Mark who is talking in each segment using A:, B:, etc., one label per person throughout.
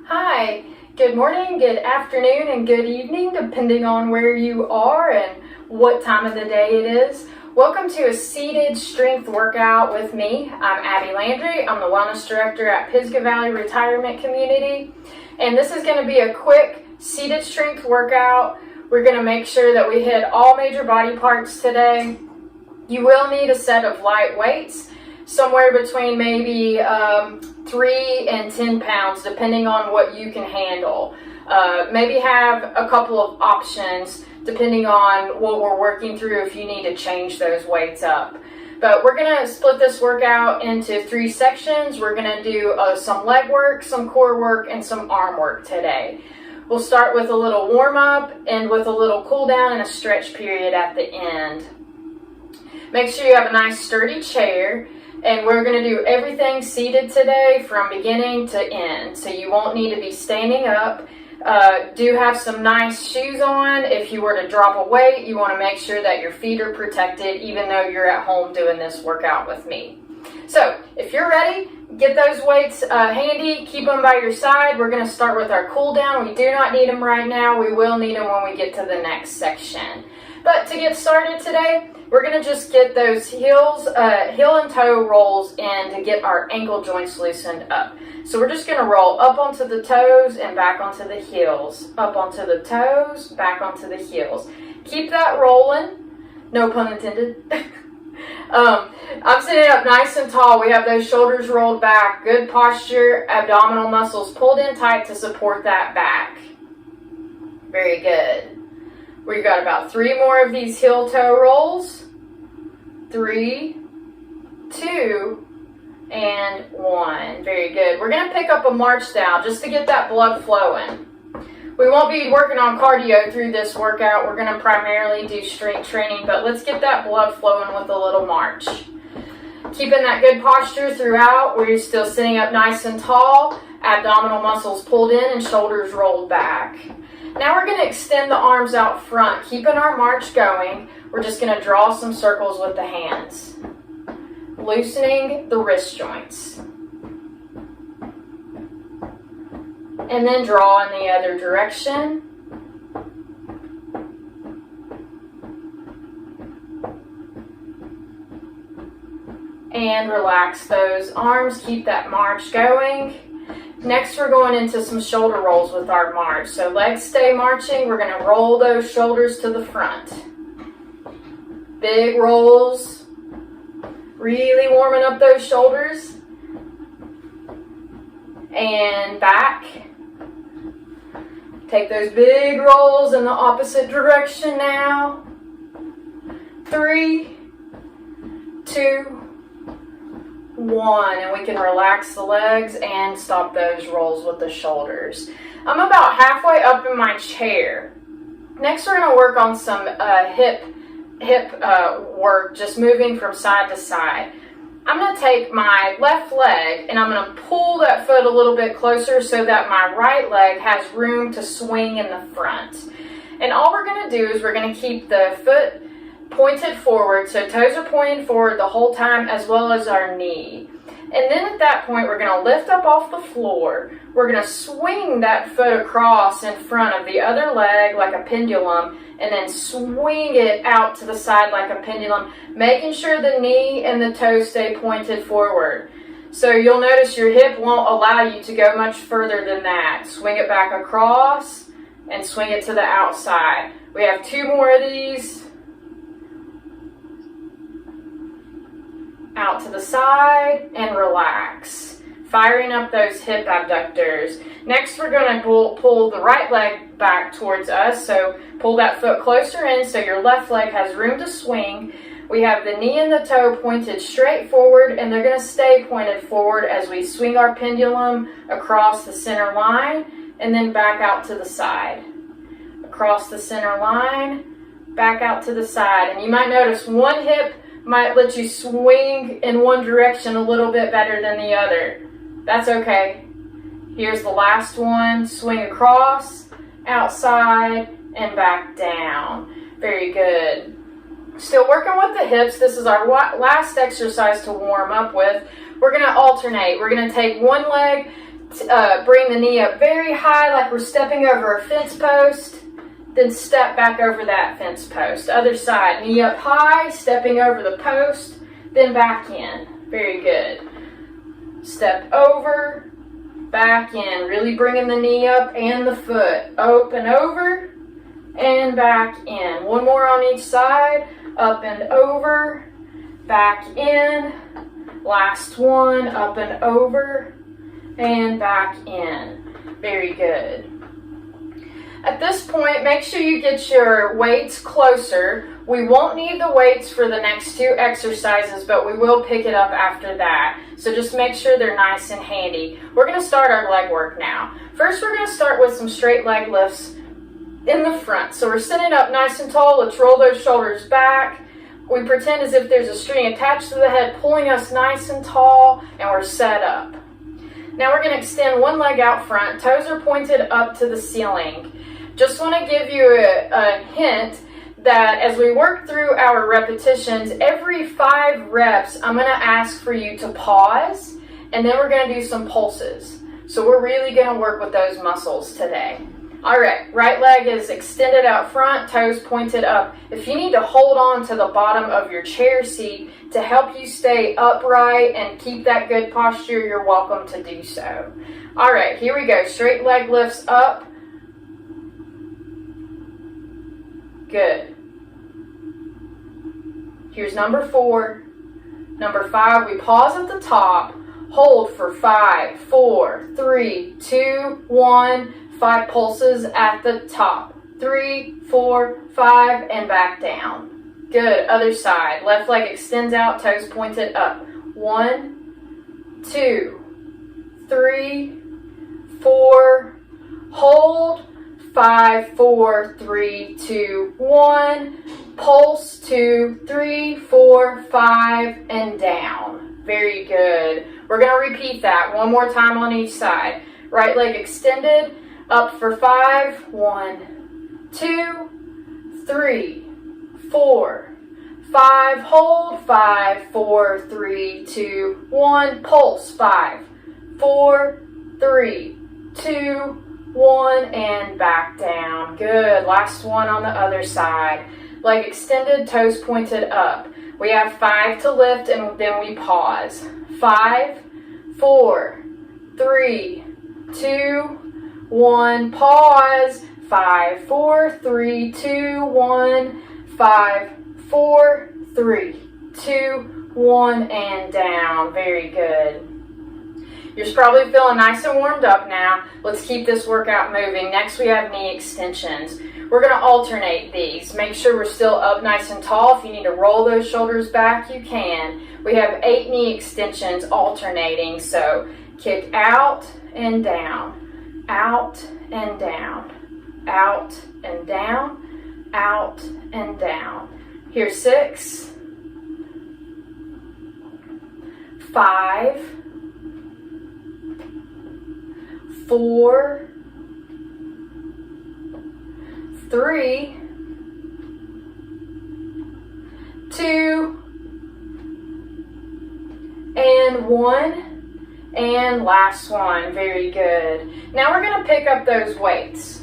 A: Hi, good morning, good afternoon, and good evening, depending on where you are and what time of the day it is. Welcome to a seated strength workout with me. I'm Abby Landry. I'm the Wellness Director at Pisgah Valley Retirement Community. And this is going to be a quick seated strength workout. We're going to make sure that we hit all major body parts today. You will need a set of light weights, somewhere between maybe 3 and 10 pounds, depending on what you can handle. Maybe have a couple of options depending on what we're working through if you need to change those weights up. But we're going to split this workout into 3 sections. We're going to do some leg work, some core work, and some arm work today. We'll start with a little warm up and with a little cool down and a stretch period at the end. Make sure you have a nice sturdy chair. And we're going to do everything seated today from beginning to end. So you won't need to be standing up. Do have some nice shoes on. If you were to drop a weight, you want to make sure that your feet are protected even though you're at home doing this workout with me. So if you're ready, get those weights handy. Keep them by your side. We're going to start with our cool down. We do not need them right now. We will need them when we get to the next section. But to get started today, we're going to just get those heel and toe rolls in to get our ankle joints loosened up. So we're just going to roll up onto the toes and back onto the heels. Up onto the toes, back onto the heels. Keep that rolling. No pun intended. I'm sitting up nice and tall. We have those shoulders rolled back. Good posture. Abdominal muscles pulled in tight to support that back. Very good. We've got about 3 more of these heel toe rolls. 3, 2, and 1. Very good. We're going to pick up a march down just to get that blood flowing. We won't be working on cardio through this workout. We're going to primarily do strength training, but let's get that blood flowing with a little march. Keeping that good posture throughout. We're still sitting up nice and tall. Abdominal muscles pulled in and shoulders rolled back. Now we're going to extend the arms out front, keeping our march going. We're just going to draw some circles with the hands, loosening the wrist joints. And then draw in the other direction. And relax those arms, keep that march going. Next, we're going into some shoulder rolls with our march. So legs stay marching. We're going to roll those shoulders to the front. Big rolls. Really warming up those shoulders. And back. Take those big rolls in the opposite direction now. 3, 2, 1, and we can relax the legs and stop those rolls with the shoulders. I'm about halfway up in my chair. Next, we're going to work on some hip work, just moving from side to side. I'm going to take my left leg and I'm going to pull that foot a little bit closer so that my right leg has room to swing in the front. And all we're going to do is we're going to keep the foot pointed forward, so toes are pointing forward the whole time, as well as our knee. And then at that point, we're going to lift up off the floor. We're going to swing that foot across in front of the other leg like a pendulum, and then swing it out to the side like a pendulum, making sure the knee and the toes stay pointed forward. So you'll notice your hip won't allow you to go much further than that. Swing it back across and swing it to the outside. We have 2 more of these. Out to the side and relax. Firing up those hip abductors. Next, we're going to pull the right leg back towards us. So pull that foot closer in so your left leg has room to swing. We have the knee and the toe pointed straight forward, and they're going to stay pointed forward as we swing our pendulum across the center line and then back out to the side. Across the center line, back out to the side. And you might notice one hip might let you swing in one direction a little bit better than the other. That's okay. Here's the last one. Swing across, outside, and back down. Very good. Still working with the hips. This is our last exercise to warm up with. We're going to alternate. We're going to take one leg bring the knee up very high like we're stepping over a fence post. Then step back over that fence post. Other side, knee up high, stepping over the post, then back in. Very good. Step over, back in. Really bringing the knee up and the foot. Up and over, and back in. One more on each side. Up and over, back in. Last one, up and over, and back in. Very good. At this point, make sure you get your weights closer. We won't need the weights for the next two exercises, but we will pick it up after that. So just make sure they're nice and handy. We're going to start our leg work now. First, we're going to start with some straight leg lifts in the front. So we're sitting up nice and tall. Let's roll those shoulders back. We pretend as if there's a string attached to the head, pulling us nice and tall, and we're set up. Now we're going to extend one leg out front. Toes are pointed up to the ceiling. Just want to give you a hint that as we work through our repetitions, every 5 reps, I'm going to ask for you to pause, and then we're going to do some pulses. So we're really going to work with those muscles today. All right, right leg is extended out front, toes pointed up. If you need to hold on to the bottom of your chair seat to help you stay upright and keep that good posture, you're welcome to do so. All right, here we go. Straight leg lifts up. Good. Here's number 4. Number 5, we pause at the top. Hold for 5, 4, 3, 2, 1. 5 pulses at the top. 3, 4, 5, and back down. Good. Other side. Left leg extends out, toes pointed up. 1, 2, 3, 4. Hold. 5, 4, 3, 2, 1. Pulse. 2, 3, 4, 5, and down. Very good. We're going to repeat that one more time on each side. Right leg extended. Up for 5. 1, 2, 3, 4, 5. Hold. 5, 4, 3, 2, 1. Pulse. 5, 4, 3, 2, 1, and back down. Good. Last one on the other side. Leg extended, toes pointed up. We have 5 to lift, and then we pause. 5, 4, 3, 2, 1. Pause. 5, 4, 3, 2, 1. 5, 4, 3, 2, 1, and down. Very good. You're probably feeling nice and warmed up now. Let's keep this workout moving. Next, we have knee extensions. We're going to alternate these. Make sure we're still up nice and tall. If you need to roll those shoulders back, you can. We have 8 knee extensions alternating. So kick out and down, out and down, out and down, out and down. Here's 6, 5, 4, 3, 2, and 1, and last one. Very good. Now we're going to pick up those weights.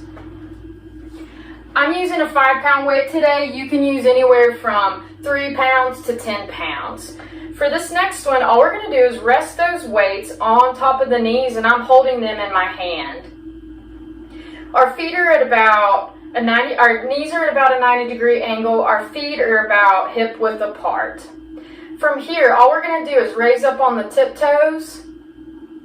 A: I'm using a 5-pound weight today. You can use anywhere from 3 pounds to 10 pounds. For this next one, all we're going to do is rest those weights on top of the knees, and I'm holding them in my hand. Our feet are at about our knees are at about a 90-degree angle. Our feet are about hip width apart. From here, all we're going to do is raise up on the tiptoes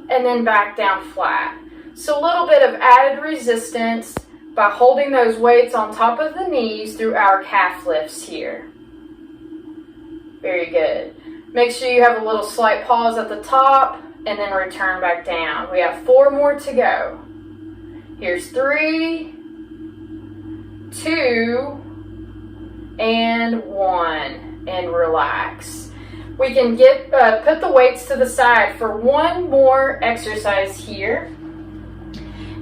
A: and then back down flat. So a little bit of added resistance by holding those weights on top of the knees through our calf lifts here. Very good. Make sure you have a little slight pause at the top and then return back down. We have 4 more to go. Here's 3, 2, and 1, and relax. We can put the weights to the side for one more exercise here.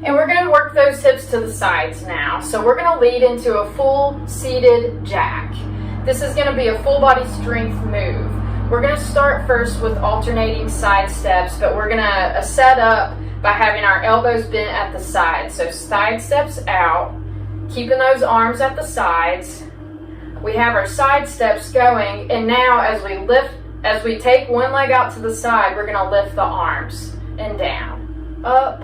A: And we're going to work those hips to the sides now. So we're going to lead into a full seated jack. This is going to be a full body strength move. We're going to start first with alternating side steps, but we're going to set up by having our elbows bent at the sides. So side steps out, keeping those arms at the sides. We have our side steps going, and now as we take one leg out to the side, we're going to lift the arms and down, up,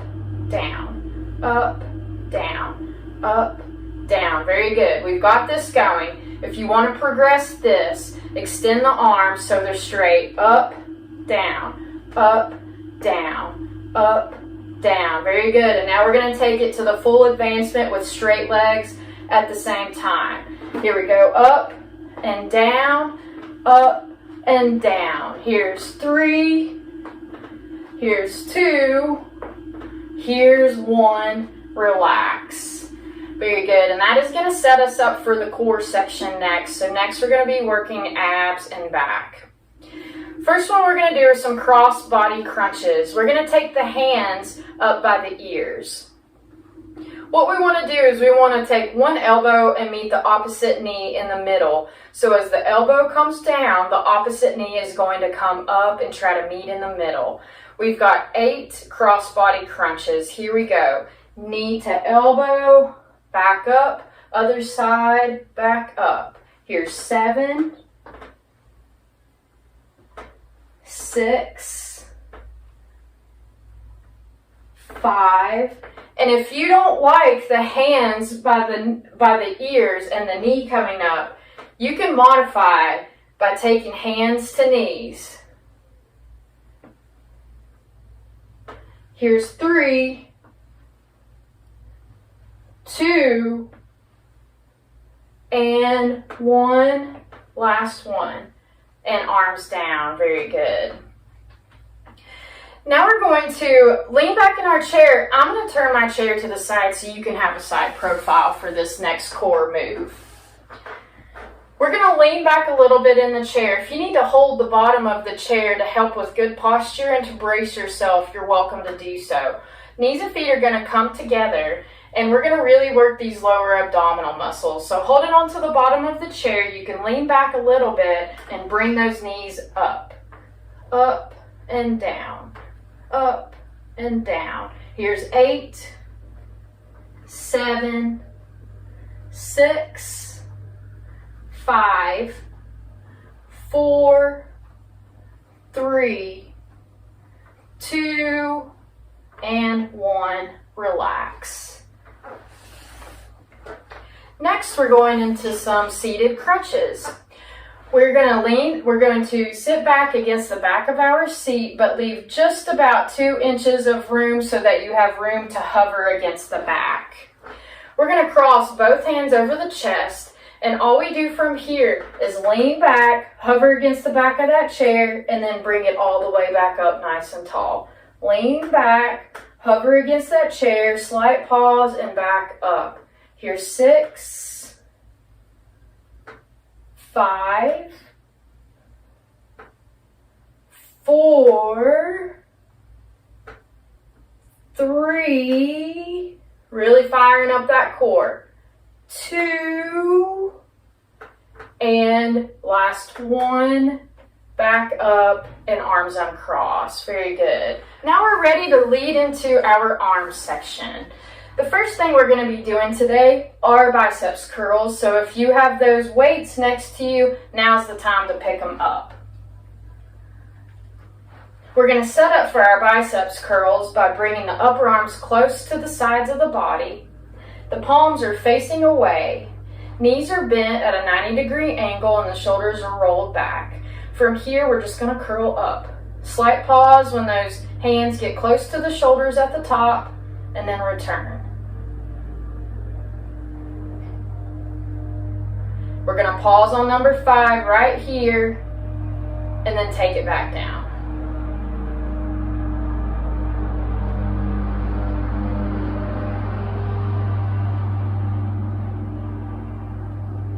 A: down, up, down, up, down. Very good. We've got this going. If you want to progress this, extend the arms so they're straight, up, down, up, down, up, down. Very good. And now we're going to take it to the full advancement with straight legs at the same time. Here we go, up and down, up and down. Here's 3, here's 2, here's 1, relax. Very good, and that is going to set us up for the core section next. So next we're going to be working abs and back. First one we're going to do are some cross body crunches. We're going to take the hands up by the ears. What we want to do is we want to take one elbow and meet the opposite knee in the middle. So as the elbow comes down, the opposite knee is going to come up and try to meet in the middle. We've got 8 cross body crunches. Here we go. Knee to elbow, back up, other side, back up. Here's 7, 6, 5. And if you don't like the hands by the ears and the knee coming up, you can modify by taking hands to knees. Here's 3, 2, and 1. Last one. And arms down. Very good. Now we're going to lean back in our chair. I'm going to turn my chair to the side so you can have a side profile for this next core move. We're going to lean back a little bit in the chair. If you need to hold the bottom of the chair to help with good posture and to brace yourself, you're welcome to do so. Knees and feet are going to come together, and we're going to really work these lower abdominal muscles. So holding on to the bottom of the chair, you can lean back a little bit and bring those knees up and down. Up and down. Here's 8, 7, 6, 5, 4, 3, 2, and 1. Relax. Next, we're going into some seated crunches. We're going to sit back against the back of our seat, but leave just about 2 inches of room so that you have room to hover against the back. We're going to cross both hands over the chest, and all we do from here is lean back, hover against the back of that chair, and then bring it all the way back up nice and tall. Lean back, hover against that chair, slight pause, and back up. Here's 6, 5, 4, 3, really firing up that core, 2, and last one, back up and arms uncrossed. Very good. Now we're ready to lead into our arm section. The first thing we're going to be doing today are biceps curls. So if you have those weights next to you, now's the time to pick them up. We're going to set up for our biceps curls by bringing the upper arms close to the sides of the body. The palms are facing away. Knees are bent at a 90-degree angle and the shoulders are rolled back. From here, we're just going to curl up. Slight pause when those hands get close to the shoulders at the top, and then return. We're going to pause on number 5 right here, and then take it back down.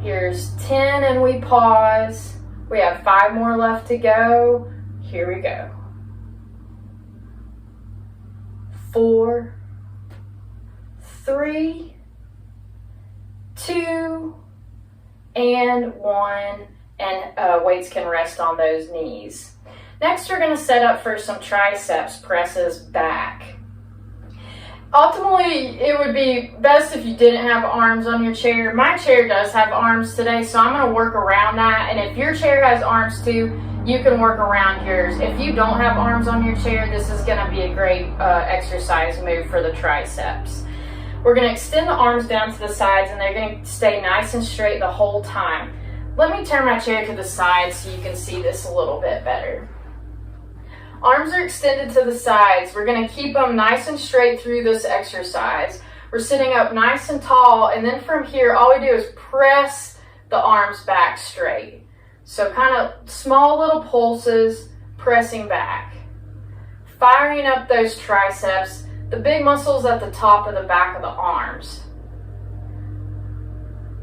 A: Here's 10 and we pause. We have 5 more left to go. Here we go. 4, 3, 2, and 1. And weights can rest on those knees. Next, we're going to set up for some triceps presses back. Ultimately, it would be best if you didn't have arms on your chair. My chair does have arms today, so I'm going to work around that. And if your chair has arms too, you can work around yours. If you don't have arms on your chair, this is going to be a great exercise move for the triceps. We're going to extend the arms down to the sides, and they're going to stay nice and straight the whole time. Let me turn my chair to the side so you can see this a little bit better. Arms are extended to the sides. We're going to keep them nice and straight through this exercise. We're sitting up nice and tall, and then from here, all we do is press the arms back straight. So kind of small little pulses, pressing back. Firing up those triceps, the big muscles at the top of the back of the arms.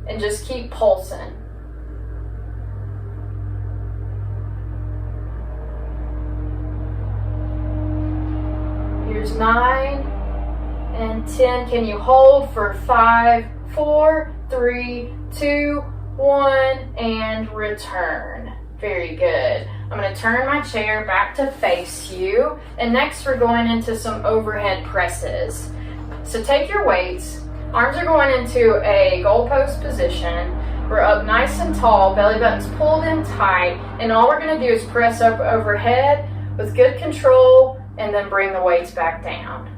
A: And just keep pulsing. Here's 9 and 10. Can you hold for 5, 4, 3, 2, 1, and return. Very good. I'm going to turn my chair back to face you. And next we're going into some overhead presses. So take your weights. Arms are going into a goalpost position. We're up nice and tall, belly button's pulled in tight, and all we're going to do is press up overhead with good control, and then bring the weights back down.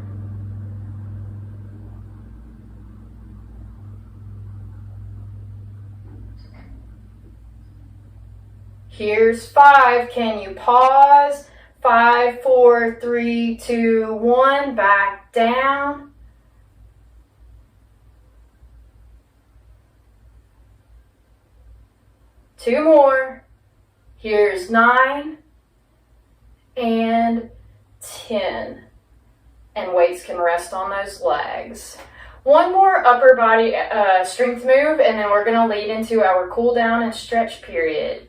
A: Here's 5. Can you pause? 5, 4, 3, 2, 1. Back down. Two more. Here's 9 and 10. And weights can rest on those legs. One more upper body strength move, and then we're going to lead into our cool down and stretch period.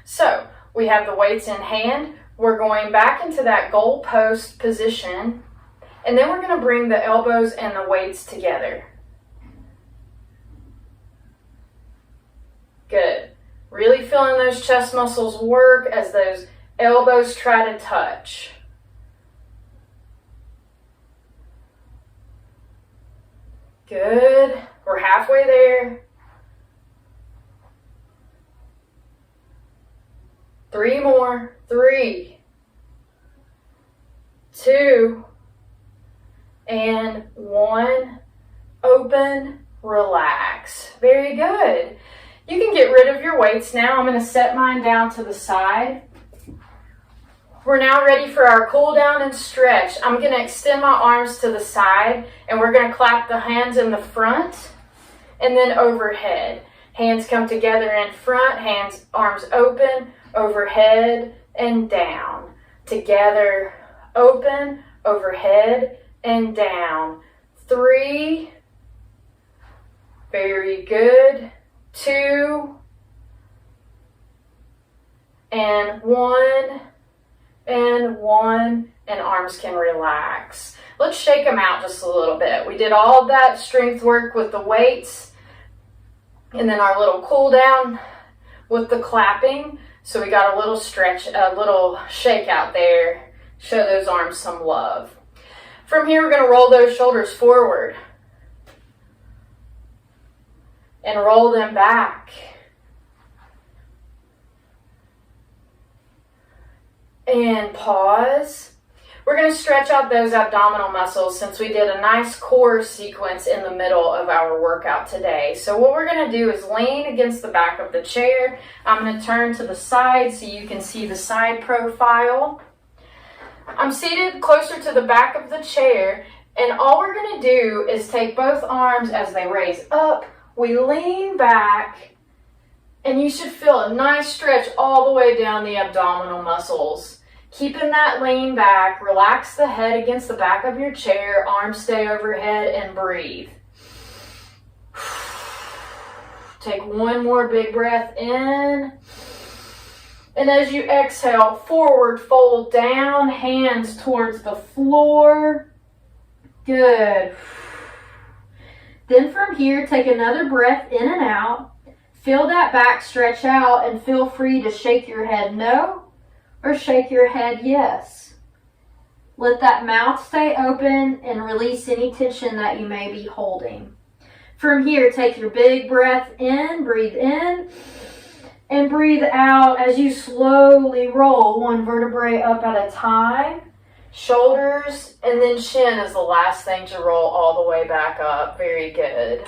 A: So we have the weights in hand. We're going back into that goal post position, and then we're going to bring the elbows and the weights together. Good. Really feeling those chest muscles work as those elbows try to touch. Good. We're halfway there. 3 more. 3, 2, and 1. Open, relax. Very good. You can get rid of your weights now. I'm going to set mine down to the side. We're now ready for our cool down and stretch. I'm going to extend my arms to the side, and we're going to clap the hands in the front and then overhead. Hands come together in front, arms open, overhead and down. Together, open, overhead and down. 3, very good. 2, and 1, and 1, and arms can relax. Let's shake them out just a little bit. We did all of that strength work with the weights, and then our little cool down with the clapping. So we got a little stretch, a little shake out there. Show those arms some love. From here, we're going to roll those shoulders forward and roll them back. And pause. We're going to stretch out those abdominal muscles since we did a nice core sequence in the middle of our workout today. So what we're going to do is lean against the back of the chair. I'm going to turn to the side so you can see the side profile. I'm seated closer to the back of the chair, and all we're going to do is take both arms as they raise up. We lean back, and you should feel a nice stretch all the way down the abdominal muscles. Keeping that lean back, relax the head against the back of your chair, arms stay overhead, and breathe. Take one more big breath in. And as you exhale, forward fold down, hands towards the floor. Good. Then from here, take another breath in and out. Feel that back stretch out, and feel free to shake your head no or shake your head yes. Let that mouth stay open and release any tension that you may be holding. From here, take your big breath in, breathe in, and breathe out as you slowly roll one vertebrae up at a time. Shoulders and then chin is the last thing to roll all the way back up. Very good.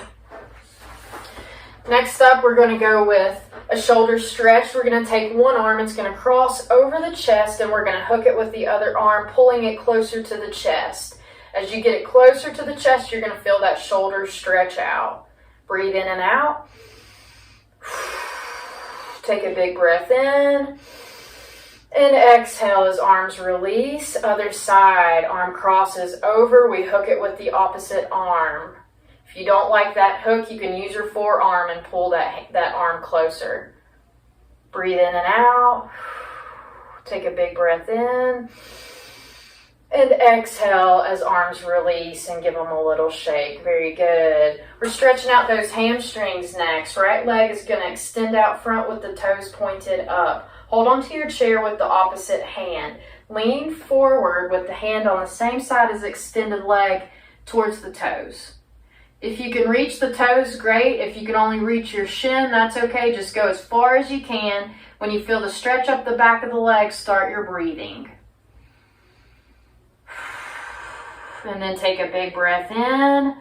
A: Next up, we're going to go with a shoulder stretch. We're going to take one arm, it's going to cross over the chest, and we're going to hook it with the other arm, pulling it closer to the chest. As you get it closer to the chest, you're going to feel that shoulder stretch out. Breathe in and out. Take a big breath in. And exhale as arms release. Other side, arm crosses over. We hook it with the opposite arm. If you don't like that hook, you can use your forearm and pull that arm closer. Breathe in and out. Take a big breath in. And exhale as arms release and give them a little shake. Very good. We're stretching out those hamstrings next. Right leg is going to extend out front with the toes pointed up. Hold onto your chair with the opposite hand. Lean forward with the hand on the same side as the extended leg towards the toes. If you can reach the toes, great. If you can only reach your shin, that's okay. Just go as far as you can. When you feel the stretch up the back of the leg, start your breathing. And then take a big breath in.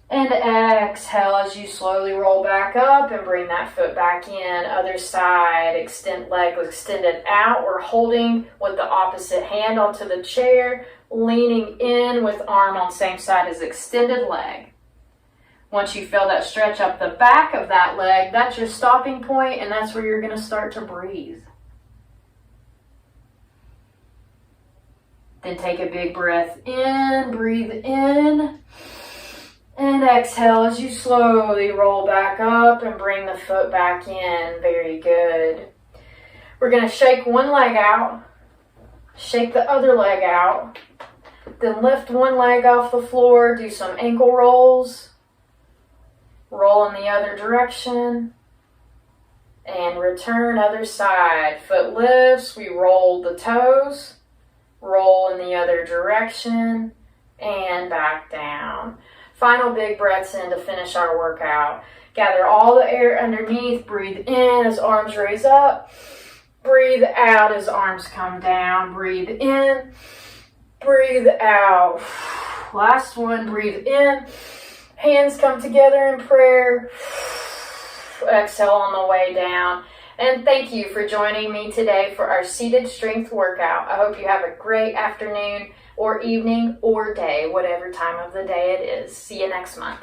A: And exhale as you slowly roll back up and bring that foot back in. Other side, extend leg extended out. We're holding with the opposite hand onto the chair, leaning in with arm on same side as extended leg. Once you feel that stretch up the back of that leg, that's your stopping point, and that's where you're going to start to breathe. Then take a big breath in, breathe in. And exhale as you slowly roll back up and bring the foot back in. Very good. We're going to shake one leg out, shake the other leg out, then lift one leg off the floor, do some ankle rolls, roll in the other direction, and return other side. Foot lifts, we roll the toes, roll in the other direction, and back down. Final big breaths in to finish our workout. Gather all the air underneath. Breathe in as arms raise up. Breathe out as arms come down. Breathe in. Breathe out. Last one. Breathe in. Hands come together in prayer. Exhale on the way down. And thank you for joining me today for our seated strength workout. I hope you have a great afternoon or evening or day, whatever time of the day it is. See you next month.